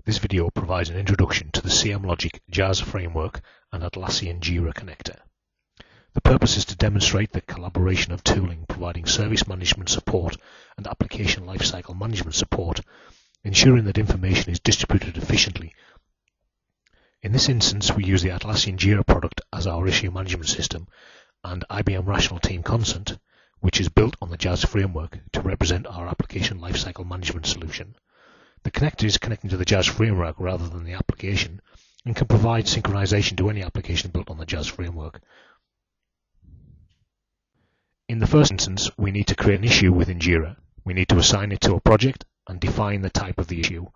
This video provides an introduction to the CM Logic JAS framework and Atlassian Jira connector. The purpose is to demonstrate the collaboration of tooling providing service management support and application lifecycle management support, ensuring that information is distributed efficiently. In this instance, we use the Atlassian Jira product as our issue management system and IBM Rational Team Consent, which is built on the JAS framework, to represent our application lifecycle management solution. The connector is connecting to the JAS framework rather than the application and can provide synchronization to any application built on the JAS framework. In the first instance, we need to create an issue within Jira. We need to assign it to a project and define the type of the issue.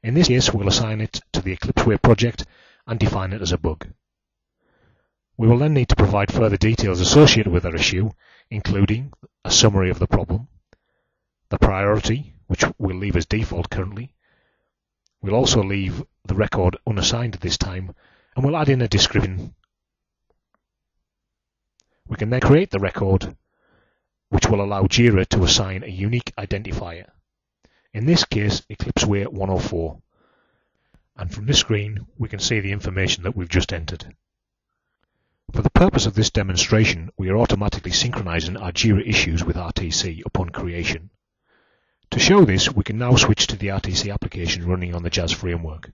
In this case, we'll assign it to the Eclipse Way project and define it as a bug. We will then need to provide further details associated with our issue, including a summary of the problem, the priority, which we'll leave as default currently. We'll also leave the record unassigned at this time, and we'll add in a description. We can then create the record, which will allow Jira to assign a unique identifier. In this case, Eclipse Way 104. And from this screen, we can see the information that we've just entered. For the purpose of this demonstration, we are automatically synchronizing our Jira issues with RTC upon creation. To show this, we can now switch to the RTC application running on the JAS framework.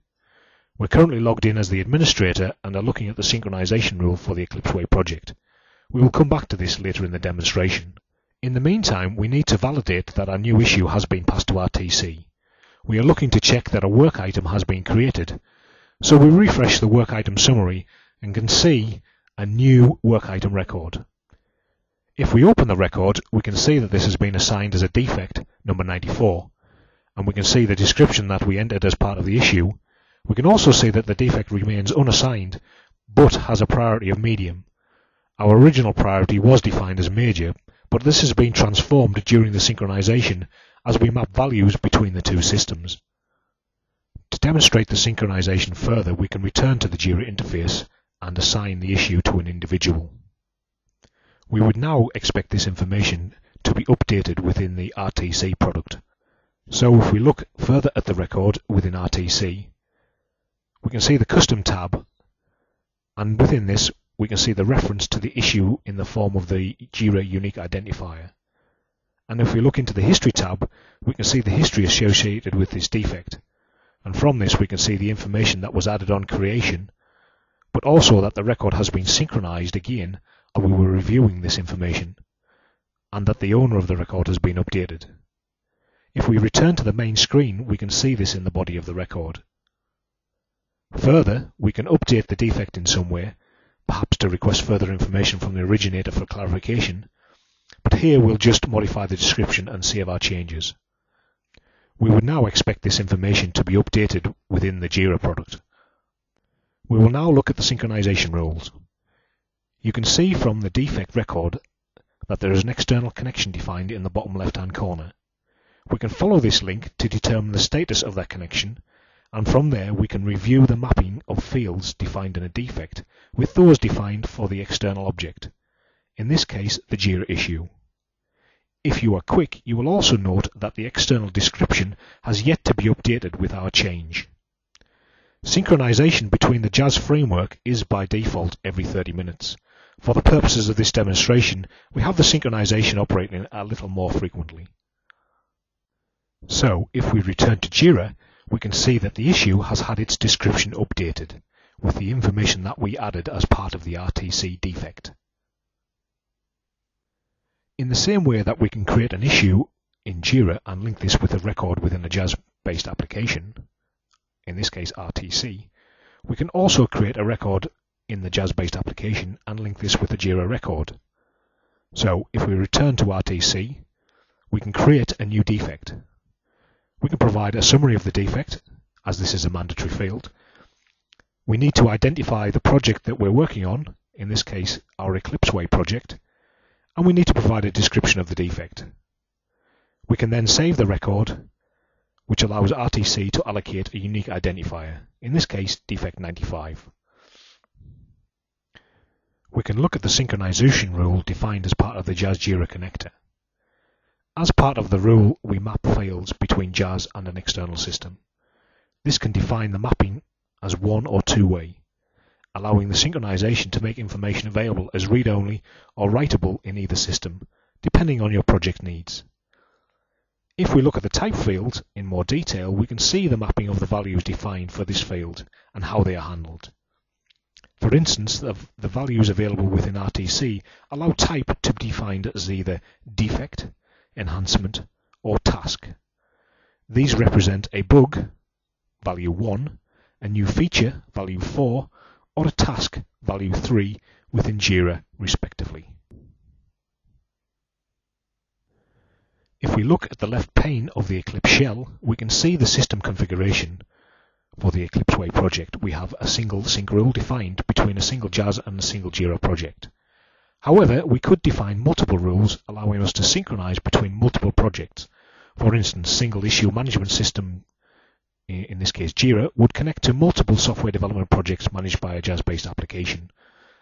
We're currently logged in as the administrator and are looking at the synchronization rule for the Eclipse Way project. We will come back to this later in the demonstration. In the meantime, we need to validate that our new issue has been passed to RTC. We are looking to check that a work item has been created. So we refresh the work item summary and can see a new work item record. If we open the record, we can see that this has been assigned as a defect, number 94, and we can see the description that we entered as part of the issue. We can also see that the defect remains unassigned, but has a priority of medium. Our original priority was defined as major, but this has been transformed during the synchronization as we map values between the two systems. To demonstrate the synchronization further, we can return to the Jira interface and assign the issue to an individual. We would now expect this information to be updated within the RTC product. So if we look further at the record within RTC, we can see the Custom tab, and within this we can see the reference to the issue in the form of the Jira Unique Identifier. And if we look into the History tab, we can see the history associated with this defect. And from this we can see the information that was added on creation, but also that the record has been synchronized again while we were reviewing this information, and that the owner of the record has been updated. If we return to the main screen, we can see this in the body of the record. Further, we can update the defect in some way, perhaps to request further information from the originator for clarification, but here we'll just modify the description and save our changes. We would now expect this information to be updated within the Jira product. We will now look at the synchronization rules. You can see from the defect record that there is an external connection defined in the bottom left-hand corner. We can follow this link to determine the status of that connection, and from there we can review the mapping of fields defined in a defect with those defined for the external object, in this case the Jira issue. If you are quick, you will also note that the external description has yet to be updated with our change. Synchronization between the JAS framework is by default every 30 minutes. For the purposes of this demonstration, we have the synchronization operating a little more frequently. So, if we return to Jira, we can see that the issue has had its description updated with the information that we added as part of the RTC defect. In the same way that we can create an issue in Jira and link this with a record within a JAS-based application, in this case RTC, we can also create a record in the JAS-based application and link this with a Jira record. So if we return to RTC, we can create a new defect. We can provide a summary of the defect, as this is a mandatory field. We need to identify the project that we're working on, in this case our Eclipse Way project, and we need to provide a description of the defect. We can then save the record, which allows RTC to allocate a unique identifier, in this case defect 95. We can look at the synchronization rule defined as part of the JAS Jira connector. As part of the rule, we map files between JAS and an external system. This can define the mapping as one or two-way, allowing the synchronization to make information available as read-only or writable in either system, depending on your project needs. If we look at the type field in more detail, we can see the mapping of the values defined for this field and how they are handled. For instance, the values available within RTC allow type to be defined as either defect, enhancement, or task. These represent a bug, value 1, a new feature, value 4, or a task, value 3, within Jira, respectively. If we look at the left pane of the Eclipse shell, we can see the system configuration. For the Eclipse Way project, we have a single sync rule defined between a single Jazz and a single Jira project. However, we could define multiple rules allowing us to synchronize between multiple projects. For instance, single issue management system, in this case Jira, would connect to multiple software development projects managed by a Jazz-based application,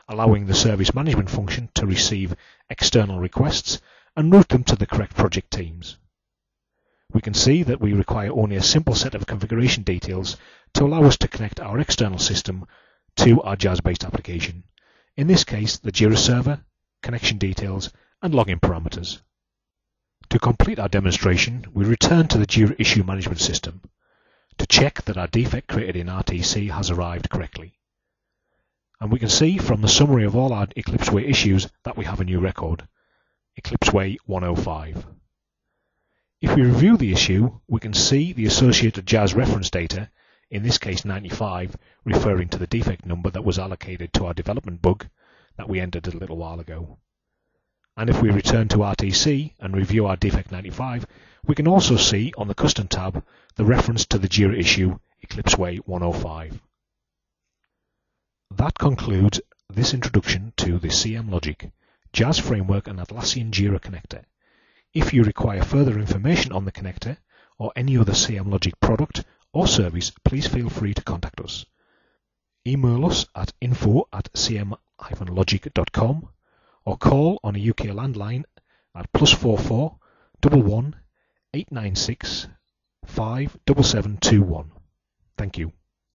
allowing the service management function to receive external requests and route them to the correct project teams. We can see that we require only a simple set of configuration details to allow us to connect our external system to our Jazz-based application. In this case, the Jira server, connection details, and login parameters. To complete our demonstration, we return to the Jira issue management system to check that our defect created in RTC has arrived correctly. And we can see from the summary of all our Eclipse Way issues that we have a new record, Eclipse Way 105. If we review the issue, we can see the associated Jazz reference data, in this case 95, referring to the defect number that was allocated to our development bug that we entered a little while ago. And if we return to RTC and review our defect 95, we can also see on the Custom tab the reference to the Jira issue Eclipse Way 105. That concludes this introduction to the CM Logic, Jazz Framework and Atlassian Jira connector. If you require further information on the connector or any other CM Logic product or service, please feel free to contact us. Email us at info@cm-logic.com or call on a UK landline at +44 11 896 57721. Thank you.